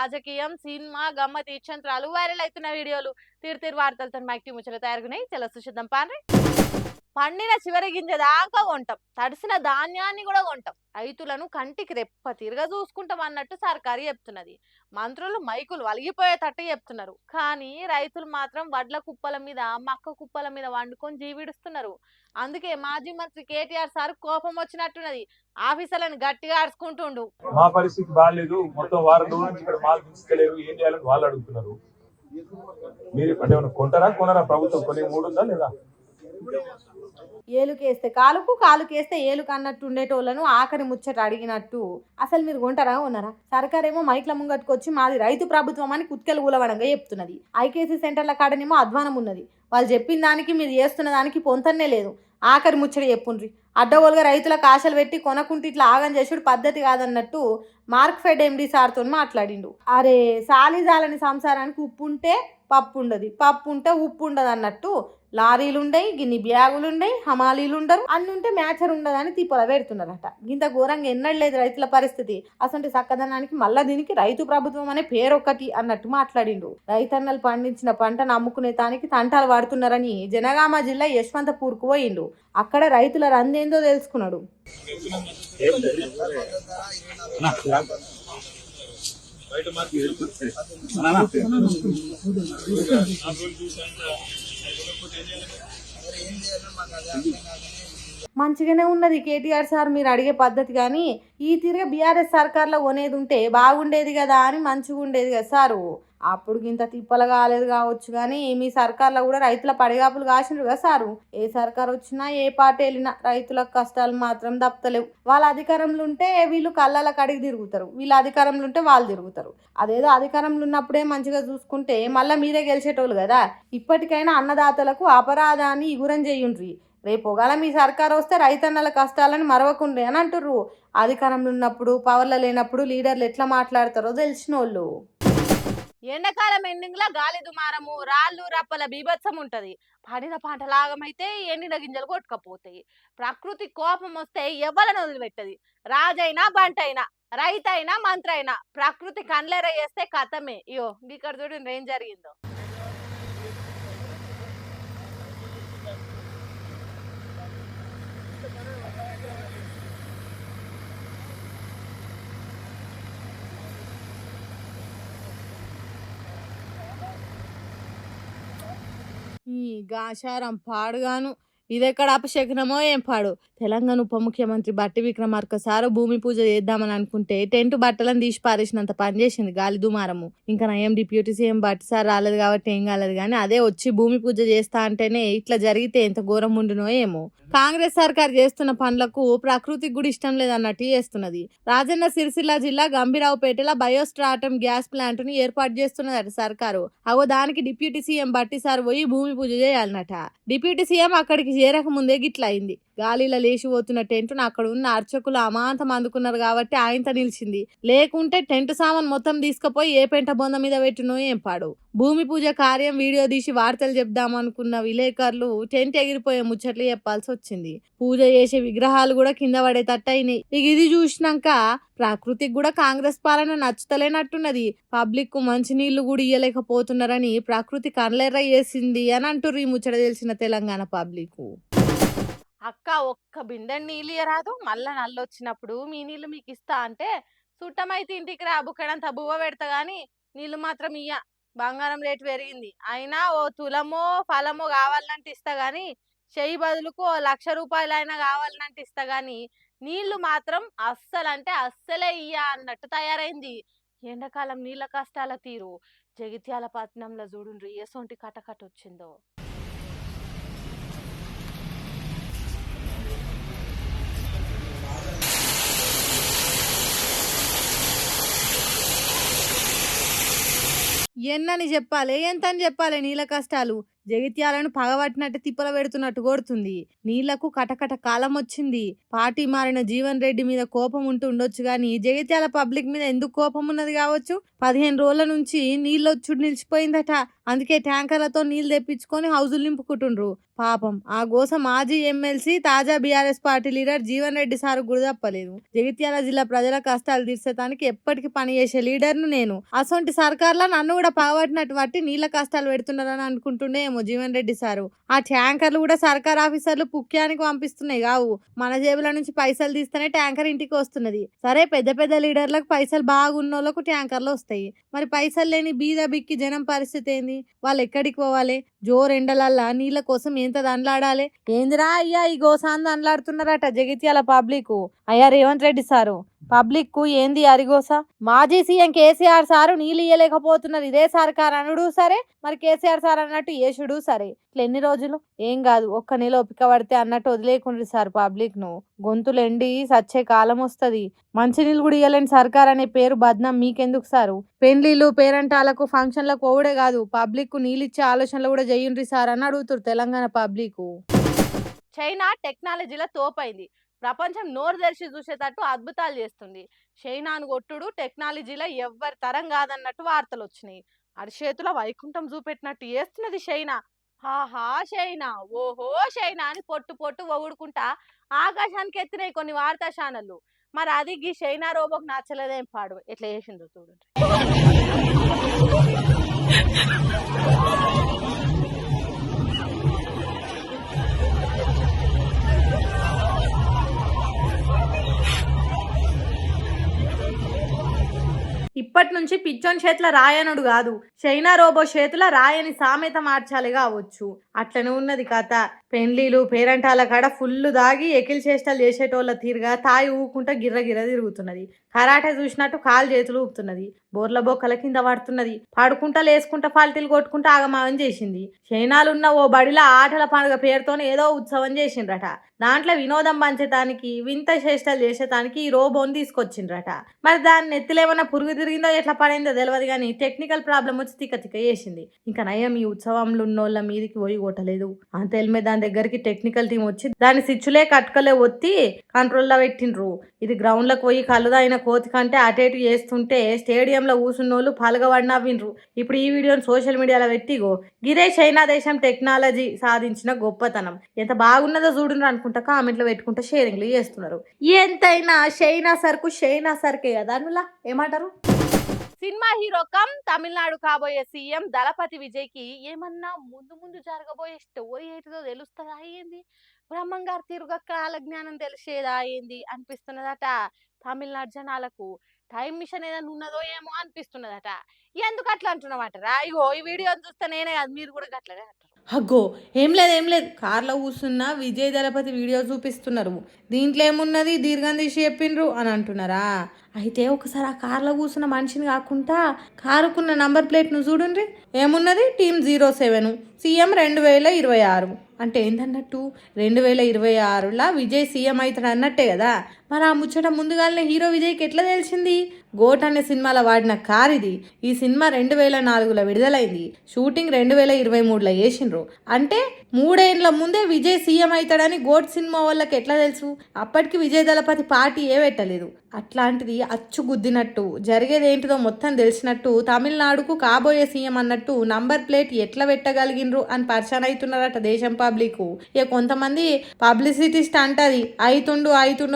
రాజకీయం, సినిమా, గమ్మత్ ఇచ్చంత్రాలు వైరల్ అవుతున్న వీడియోలు తీరు వార్తలతో మైక్టి ముచ్చట తయారుగున్నాయి. చాలా సుశుద్ధం పాన్రి. పండిన చివరి గింజ దాకా కొంటాం, తడిసిన ధాన్యాన్ని కూడా కొంటాం, రైతులను కంటికి రెప్ప తిరగ చూసుకుంటాం అన్నట్టు సర్కారు చెప్తున్నది. మంత్రులు మైకులు వలిగిపోయేటట్టు చెప్తున్నారు. కానీ రైతులు మాత్రం వడ్ల కుప్పల మీద, మక్క కుప్పల మీద వండుకొని జీవిడుస్తున్నారు. అందుకే మాజీ మంత్రి కేటీఆర్ సార్ కోపం వచ్చినట్టున్నది. ఆఫీసర్లను గట్టిగా అరుచుకుంటుండు. మా పరిస్థితి బాగాలేదు, మొత్తం వారం రోజుల నుంచి ఇక్కడ మాల్ తీసుకెళ్లేరు, ఏం చేయాలని వాళ్ళు అడుగుతున్నారు. మీరు అంటే కొంటారా కొనరా? ప్రభుత్వం కొన్ని మూడు ఉందా లేదా? ఏలుకేస్తే కాలుకు, కాలుకేస్తే ఏలుకు అన్నట్టు ఉండేటోళ్ళను ఆఖరి ముచ్చట అడిగినట్టు అసలు మీరు కొంటారా ఉన్నారా? సర్కారేమో మైక్ల ముంగట్టుకొచ్చి మాది రైతు ప్రభుత్వం అని కుత్కెలు ఊలవడంగా చెప్తున్నది. ఐకేసీ సెంటర్ల కాడనేమో అధ్వానం ఉన్నది. వాళ్ళు చెప్పిన దానికి మీరు చేస్తున్న దానికి పొంతనే లేదు. ఆఖరి ముచ్చట చెప్పుండ్రి. అడ్డగోలుగా రైతులకు ఆశలు పెట్టి కొనకుంటే ఇట్లా ఆగం చేసుడు పద్ధతి కాదన్నట్టు మార్క్ఫెడ్ ఎండి సార్తో మాట్లాడిండు. అరే సాలిజాలని సంసారానికి ఉప్పు ఉంటే పప్పు ఉండదు, పప్పు ఉంటే ఉప్పు ఉండదు అన్నట్టు లారీలు ఉండయి, గిన్ని బ్యాగులు ఉండయి, హమాలీలు ఉండరు, అన్ని ఉంటే మ్యాచర్ ఉండదని తిప్పల పెడుతున్నారట. ఇంత ఘోరంగా ఎన్నడలేదు రైతుల పరిస్థితి. అసలు సక్కదనానికి మళ్ళా దీనికి రైతు ప్రభుత్వం అనే పేరు ఒకటి అన్నట్టు మాట్లాడిండు. రైతన్నలు పండించిన పంటను అమ్ముకునే తానికి తంటాలు పడుతున్నారని జనగామ జిల్లా యశ్వంతపూర్కు పోయిండు. అక్కడ రైతుల రందేందో తెలుసుకున్నాడు. మంచిగానే ఉన్నది కేటీఆర్ సార్ మీరు అడిగే పద్ధతి, కానీ ఈ తిరిగి బీఆర్ఎస్ సర్కార్లో కొనేది ఉంటే బాగుండేది కదా అని మంచిగా ఉండేది కదా సారు. అప్పుడు ఇంత తిప్పలు కాలేదు కావచ్చు, కానీ మీ సర్కార్లో కూడా రైతుల పడిగాపులు కాసిండ్రు కదా సారు. ఏ సర్కార్ వచ్చినా ఏ పార్టీ వెళ్ళినా రైతులకు కష్టాలు మాత్రం తప్పలేవు. వాళ్ళ అధికారంలో ఉంటే వీళ్ళు కళ్ళల కడిగి తిరుగుతారు, వీళ్ళ అధికారంలో ఉంటే వాళ్ళు తిరుగుతారు. అదేదో అధికారంలో ఉన్నప్పుడే మంచిగా చూసుకుంటే మళ్ళీ మీరే గెలిచేటోళ్ళు కదా. ఇప్పటికైనా అన్నదాతలకు అపరాధాన్ని ఇగురం చేయుండ్రి. రేపు ఒకవేళ మీ సర్కారు వస్తే రైతన్నల కష్టాలని మరవకుండ్రి అని అంటుర్రు. అధికారంలో ఉన్నప్పుడు పవర్లో లేనప్పుడు లీడర్లు ఎట్లా మాట్లాడతారో తెలిసిన వాళ్ళు. ఎండాకాలం ఎండింగ్ లో గాలి దుమారము, రాళ్ళు రప్పల బీభత్సం ఉంటది. పడిన పంట లాగమైతే ఎండిన గింజలు కొట్టుకపోతాయి. ప్రకృతి కోపం వస్తే ఎవరిని వదిలిపెట్టది. రాజైనా బంటైనా, రైతైనా మంత్రైనా ప్రకృతి కండ్లెర చేస్తే కథమే. ఇయో ఇక్కడ చూడండి ఏం జరిగిందో. ఈ గాశారం పాడుగాను ఇదెక్కడ అపశకనమో ఏం పాడు. తెలంగాణ ఉప ముఖ్యమంత్రి బట్టి విక్రమార్క సారు భూమి పూజ చేద్దామని అనుకుంటే టెంట్ బట్టలను తీసి పారేసినంత పని చేసింది గాలి దుమారము. ఇంకా నయం డిప్యూటీ సీఎం బట్టి సార్ రాలేదు కాబట్టి ఏం కాలేదు, కానీ అదే వచ్చి భూమి పూజ చేస్తా అంటేనే ఇట్లా జరిగితే ఎంత ఘోరం ఉండునో ఏమో. కాంగ్రెస్ సర్కార్ చేస్తున్న పనులకు ప్రకృతికి కూడా ఇష్టం లేదన్నట్టు చేస్తున్నది. రాజన్న సిరిసిల్ల జిల్లా గంభీరావుపేటలో బయోస్ట్రాటం గ్యాస్ ప్లాంట్ ను ఏర్పాటు చేస్తున్నదట సర్కారు. అవో దానికి డిప్యూటీ సీఎం బట్టి సార్ పోయి భూమి పూజ చేయాలన్నట. డిప్యూటీ సీఎం అక్కడికి చేరక ముందే గిట్లా అయింది. గాలిలో లేచిపోతున్న టెంట్ను అక్కడ ఉన్న అర్చకులు అమాంతం అందుకున్నారు కాబట్టి ఆయనతో నిలిచింది. లేకుంటే టెంట్ సామాన్ మొత్తం తీసుకుపోయి ఏ పెంట బొంద మీద పెట్టినో ఏం పాడు. భూమి పూజ కార్యం వీడియో తీసి వార్తలు చెప్దామనుకున్న విలేకరులు టెంట్ ఎగిరిపోయే ముచ్చట్లు చెప్పాల్సి వచ్చింది. పూజ చేసే విగ్రహాలు కూడా కింద పడేటట్టు అయినాయి. ఇక ఇది చూసినాక ప్రకృతికి కూడా కాంగ్రెస్ పాలన నచ్చుతలేనట్టున్నది. పబ్లిక్ కు మంచి నీళ్లు కూడా ఇయ్యలేకపోతున్నారని ప్రకృతి కన్లెర్ర చేసింది అని అంటుర్రు ఈ ముచ్చట తెలిసిన తెలంగాణ పబ్లిక్. అక్క ఒక్క బిందెని నీళ్ళు ఇయ్యరాదు, మళ్ళా నల్లు వచ్చినప్పుడు మీ నీళ్ళు మీకు ఇస్తా అంటే చుట్టమైతే ఇంటికి రా బుక్కడంత బువ్వ పెడతా గాని నీళ్ళు మాత్రం ఇయ్య. బంగారం రేటు పెరిగింది, అయినా ఓ తులమో ఫలమో కావాలంటే ఇస్తా గాని చెయ్యి బదులుకు ఓ 1,00,000 రూపాయలైనా కావాలంటే ఇస్తా గాని నీళ్లు మాత్రం అస్సలంటే అస్సలే ఇయ్య అన్నట్టు తయారైంది. ఎండాకాలం నీళ్ళ కష్టాల తీరు జగిత్యాల పట్నంలో చూడుండ్రి ఎసొంటి కటకట వచ్చిందో. ఎన్నని చెప్పాలి, ఎంతని చెప్పాలి నీళ్ళ కష్టాలు. జగిత్యాలను పగబట్టినట్టు తిప్పల పెడుతున్నట్టు కొడుతుంది. నీళ్లకు కటకట కాలం వచ్చింది. పార్టీ మారిన జీవన్ రెడ్డి మీద కోపం ఉంటూ ఉండొచ్చు కానీ జగిత్యాల పబ్లిక్ మీద ఎందుకు కోపం ఉన్నది కావచ్చు. 15 రోజుల నుంచి నీళ్ళు వచ్చుడు నిలిచిపోయిందట. అందుకే ట్యాంకర్లతో నీళ్లు తెప్పించుకొని హౌజులు నింపుకుంటుండ్రు. పాపం ఆ గోస మాజీ ఎమ్మెల్సీ తాజా BRS party leader Jeevan Reddy sir కూడా తప్పలేదు. జగిత్యాల జిల్లా ప్రజల కష్టాలు తీర్చడానికి ఎప్పటికీ పనిచేసే లీడర్ను నేను. అసొంటి సర్కార్లో నన్ను కూడా పగబట్టినట్టు బట్టి నీళ్ళ కష్టాలు పెడుతున్నారని అనుకుంటుండే ఏమో జీవన్ రెడ్డి సారు. ఆ ట్యాంకర్లు కూడా సర్కార్ ఆఫీసర్లు పుక్యానికి పంపిస్తున్నాయి కావు, మన జేబుల నుంచి పైసలు తీస్తేనే ట్యాంకర్ ఇంటికి వస్తున్నది. సరే పెద్ద పెద్ద లీడర్లకు పైసలు బాగున్నోళ్ళకు ట్యాంకర్లు వస్తాయి, మరి పైసలు లేని బీద బిక్కి జనం పరిస్థితి ఏంది? వాళ్ళు ఎక్కడికి పోవాలి? జోరెండలల్లా నీళ్ళ కోసం ఎంత దండలాడాలి? ఏందిరా అయ్యా ఈ గోసాన్ని దండలాడుతున్నారట జగిత్యాల పబ్లిక్. అయ్యా రేవంత్ రెడ్డి సారు, పబ్లిక్ కు ఏంది అరిగోస? మాజీ సీఎం కేసీఆర్ సారు నీళ్ళు ఇయ్యలేకపోతున్నారు ఇదే సర్కార్ అనుడు సరే, మరి కేసీఆర్ సార్ అన్నట్టు యేసుడు సరే. ఇట్లా ఎన్ని రోజులు ఏం కాదు, ఒక్క నెల ఒప్పిక పడితే అన్నట్టు వదిలేకుండ్రి సార్ పబ్లిక్ ను. గొంతులు ఎండి సచ్చే కాలం వస్తుంది. మంచినీళ్ళు కూడా ఇయ్యలేని సర్కార్ అనే పేరు బద్నాం మీకెందుకు సారు? పెండ్లీలు పేరంటాలకు ఫంక్షన్లకు పోవడే కాదు, పబ్లిక్ కు నీళ్ళు ఇచ్చే ఆలోచనలు కూడా చెయ్యుండ్రి సార్ అని అడుగుతారు తెలంగాణ పబ్లిక్. చైనా టెక్నాలజీలో తోపైంది, ప్రపంచం నోరు తెరిచి చూసేటట్టు అద్భుతాలు చేస్తుంది. చైనాను కొట్టుడు టెక్నాలజీలో ఎవ్వరి తరం కాదన్నట్టు వార్తలు వచ్చినాయి. అరిచేతుల వైకుంఠం చూపెట్టినట్టు చేస్తున్నది చైనా. హాహా చైనా, ఓహో చైనా అని పొట్టు పొట్టు ఒగుడుకుంటా ఆకాశానికి ఎత్తినాయి కొన్ని వార్తా ఛానళ్ళు. మరి అది గీ చైనా రోబోకి నచ్చలేదేం పాడు, ఎట్లా చేసిందో చూడండి. ఇప్పటి నుంచి పిచ్చోన్ చేతుల రాయనుడు కాదు, చైనా రోబో చేతుల రాయని సామెత మార్చాలి కావచ్చు. అట్లనే ఉన్నది కథ. పెండ్లీలు పేరంటాల కాడ ఫుల్లు దాగి ఎకిల్ చేష్టలు చేసేటోళ్ళ తీరుగా తాయి ఊకుంటా గిర్ర గిర్ర తిరుగుతున్నది. కరాటే చూసినట్టు కాలు చేతులు ఊపుతున్నది, బోర్ల బొక్కల కింద పడుతున్నది, పాడుకుంటా లేసుకుంటా ఫాల్టీలు కొట్టుకుంటా ఆగమాగం చేసింది. చైనాలున్న ఓ బడిలో ఆటల పండుగ పేరుతోనే ఏదో ఉత్సవం చేసిండ్రట. దాంట్లో వినోదం పంచటానికి వింత చేష్టలు చేసేటానికి ఈ రోబోని తీసుకొచ్చిండ్రట. మరి దాన్ని నెత్తిలేమన్నా పురుగు తిరిగిందో ఎట్లా పడిందో తెలియదు కానీ టెక్నికల్ ప్రాబ్లం వచ్చి తిక్క తిక్క చేసింది. ఇంకా నయం ఈ ఉత్సవంలో ఉన్నోళ్ళ మీదికి పోయి కొట్టలేదు. అంతేల్మే దాని దగ్గరికి టెక్నికల్ టీం వచ్చి దాని స్విచ్లే కట్టుకలే ఒత్తి కంట్రోల్లో పెట్టిండ్రు. ఇది గ్రౌండ్లకు పోయి కలుదైన కోతి కంటే అటేటు చేస్తుంటే స్టేడియంలో కూసున్నోళ్ళు పలగబడి నవ్విండ్రు. ఇప్పుడు ఈ వీడియోని సోషల్ మీడియాలో పెట్టిగో గిరే చైనా దేశం టెక్నాలజీ సాధించిన గొప్పతనం ఎంత బాగున్నదో చూడున్నారు అనుకుంటా కామెంట్లు పెట్టుకుంటా షేరింగ్లు చేస్తున్నారు. ఎంతైనా చైనా సరుకే కదా అనులా ఏమంటారు? సినిమా హీరో కమ్ తమిళనాడు కాబోయే సీఎం దళపతి విజయ్కి ఏమన్నా ముందు ముందు జరగబోయే స్టోరీ ఏంటిదో తెలుస్తుందా ఏంది? బ్రహ్మంగారు తిరుగ కాలజ్ఞానం తెలిసేదా ఏంది అనిపిస్తున్నదట తమిళనాడు జనాలకు. టైం మిషన్ ఏదైనా ఉన్నదో ఏమో అనిపిస్తున్నదట. ఎందుకు అట్లా అంటున్నామటరా? ఇగో ఈ వీడియో చూస్తే నేనే కాదు మీరు కూడా అట్లనే అంటారు. అగ్గో ఏం లేదు కార్లో కూర్చున్న విజయ్ దళపతి వీడియో చూపిస్తున్నారు. దీంట్లో ఏమున్నది దీర్ఘం తీసి చెప్పిండ్రు అని అంటున్నారా? అయితే ఒకసారి ఆ కార్లో కూర్చున్న మనిషిని కాకుండా కారుకున్న నంబర్ ప్లేట్ను చూడండి. ఏమున్నది టీమ్ 07 సీఎం 2026 అంటే ఏంటన్నట్టు 2026లా విజయ్ సీఎం అవుతాడు అన్నట్టే కదా. మరి ఆ ముచ్చట ముందుగానే హీరో విజయ్కి ఎట్లా తెలిసింది? గోట్ అనే సినిమాలో వాడిన కార్ ఇది. ఈ సినిమా 2004లో విడుదలైంది. షూటింగ్ 2023లో చేసిండ్రు. అంటే 3 ఏళ్ల ముందే విజయ్ సీఎం అవుతాడని గోట్ సినిమా వాళ్ళకి ఎట్లా తెలుసు? అప్పటికి విజయ్ దళపతి పార్టీ ఏ పెట్టలేదు. అట్లాంటిది అచ్చు గుద్దినట్టు జరిగేది ఏంటిదో మొత్తం తెలిసినట్టు తమిళనాడుకు కాబోయే సీఎం అన్నట్టు నంబర్ ప్లేట్ ఎట్లా పెట్టగలిగినరు అని పరిచయం అవుతున్నారట దేశం పబ్లిక్. ఇక కొంతమంది పబ్లిసిటీ స్టంట్ అది అవుతుండు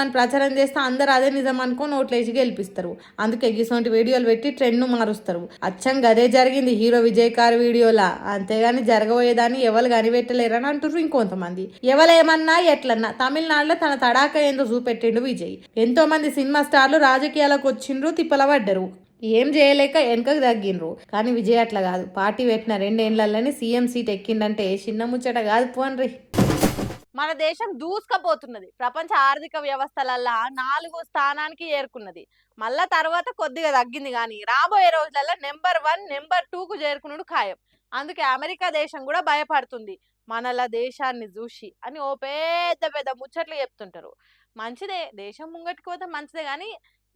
అని ప్రచారం చేస్తే అందరు అదే నిజం అనుకొని ఓట్లేసి గెలిపిస్తారు. అందుకే ఇటువంటి వీడియోలు పెట్టి ట్రెండ్ను మారుస్తారు. అచ్చంగా అదే జరిగింది హీరో విజయ్ కార్ వీడియోలా. అంతేగాని జరగబోయేదాన్ని ఎవరు కనిపెట్టలేరని అంటున్నారు ఇంకొంతమంది. ఎవరేమన్నా ఎట్లన్నా తమిళనాడులో తన తడాక ఏందో చూపెట్టిండు విజయ్. ఎంతో మంది సినిమా స్టార్లు రాజకీయాలకు వచ్చిండ్రు, తిప్పల పడ్డరు, ఏం చేయలేక వెనకకు తగ్గిండ్రు. కానీ విజయ్ అట్లా కాదు. పార్టీ పెట్టిన 2 ఏళ్లలోనే సీఎం సీట్ ఎక్కిండంటే చిన్న ముచ్చట కాదు పోన్రి. మన దేశం దూసుకపోతున్నది. ప్రపంచ ఆర్థిక వ్యవస్థలల్లా 4వ స్థానానికి చేరుకున్నది. మళ్ళా తర్వాత కొద్దిగా తగ్గింది కానీ రాబోయే రోజులలో నెంబర్ 1 నెంబర్ 2కు చేరుకున్నాడు ఖాయం. అందుకే అమెరికా దేశం కూడా భయపడుతుంది మనల దేశాన్ని చూసి అని ఓ పెద్ద ముచ్చట్లు చెప్తుంటారు. మంచిదే, దేశం ముంగటికి పోతే మంచిదే కానీ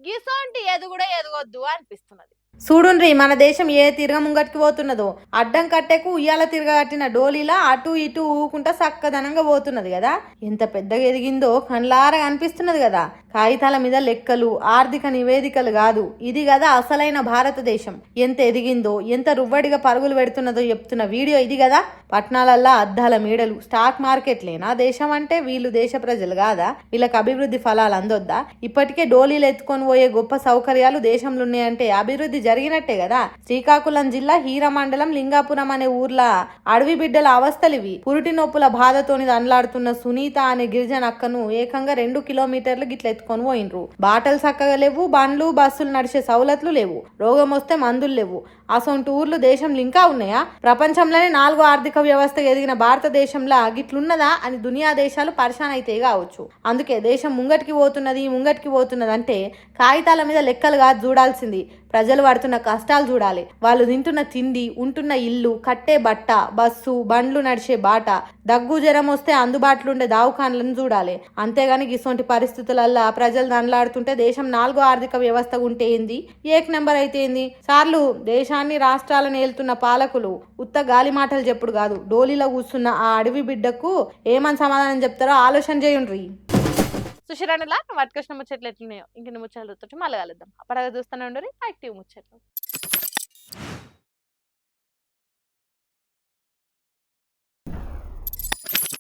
గిసోంటి ఎదుగొద్దు అనిపిస్తున్నది. చూడుండ్రి మన దేశం ఏ తిరగ ముంగటికి పోతున్నదో. అడ్డం కట్టెకు ఉయ్యాల తిరగట్టిన డోలీలా అటు ఇటు ఊకుంటా చక్కదనంగా పోతున్నది కదా. ఎంత పెద్దగా ఎదిగిందో కళ్ళారా అనిపిస్తున్నది కదా. కాగితాల మీద లెక్కలు ఆర్థిక నివేదికలు కాదు. ఇది కదా అసలైన భారతదేశం. ఎంత ఎదిగిందో, ఎంత రువ్వడిగా పరుగులు పెడుతున్నదో చెప్తున్న వీడియో ఇది కదా. పట్టణాలల్లా అద్దాల మేడలు, స్టాక్ మార్కెట్లేనా దేశం అంటే? వీళ్ళు దేశ ప్రజలు కాదా? వీళ్ళకి అభివృద్ధి ఫలాలు అందొద్దా? ఇప్పటికే డోలీలు ఎత్తుకొని పోయే గొప్ప సౌకర్యాలు దేశంలో ఉన్నాయంటే అభివృద్ధి జరిగినట్టే కదా. శ్రీకాకుళం జిల్లా హీర మండలం లింగాపురం అనే ఊర్ల అడవి బిడ్డల అవస్థలివి. పురిటి నొప్పుల బాధతోని దండ్లాడుతున్న సునీత అనే గిరిజన అక్కను ఏకంగా 2 కిలోమీటర్లు గిట్ల ఎత్తుకొని పోయినరు. బాటలు చక్కగా లేవు, బండ్లు బస్సులు నడిచే సౌలతులు లేవు, రోగం వస్తే మందులు లేవు. అసొంటి ఊర్లు దేశంలో ఇంకా ఉన్నాయా? ప్రపంచంలోనే 4వ ఆర్థిక వ్యవస్థ ఎదిగిన భారతదేశంలో గిట్లున్నదా అని దునియా దేశాలు పరిశాన్ అయితే కావచ్చు. అందుకే దేశం ముంగటికి పోతున్నది అంటే కాగితాల మీద లెక్కలు కాదు చూడాల్సింది, ప్రజలు పడుతున్న కష్టాలు చూడాలి. వాళ్ళు తింటున్న తిండి, ఉంటున్న ఇల్లు, కట్టే బట్ట, బస్సు, బండ్లు నడిచే బాట, దగ్గు జ్వరం వస్తే అందుబాటులో ఉండే దావఖాన్లను చూడాలి. అంతేగాని ఇటువంటి పరిస్థితులల్లా ప్రజలు దండలాడుతుంటే దేశం 4వ ఆర్థిక వ్యవస్థ ఉంటే ఏంది, ఏక్ నెంబర్ అయితే ఏంది? సార్లు దేశాన్ని రాష్ట్రాలను ఏలుతున్న పాలకులు ఉత్త గాలి మాటలు చెప్పుడు కాదు, డోలీలో కూర్చున్న ఆ అడవి బిడ్డకు ఏమని సమాధానం చెప్తారో ఆలోచన చేయండి. సుశిరాణిలా వాటికొచ్చిన ముచ్చట్లు ఎట్లున్నాయో ఇంక ముచ్చట్లు మళ్ళీ కలుద్దాం. అప్పటిగా చూస్తూనే ఉండరు యాక్టివ్ ముచ్చట్లు.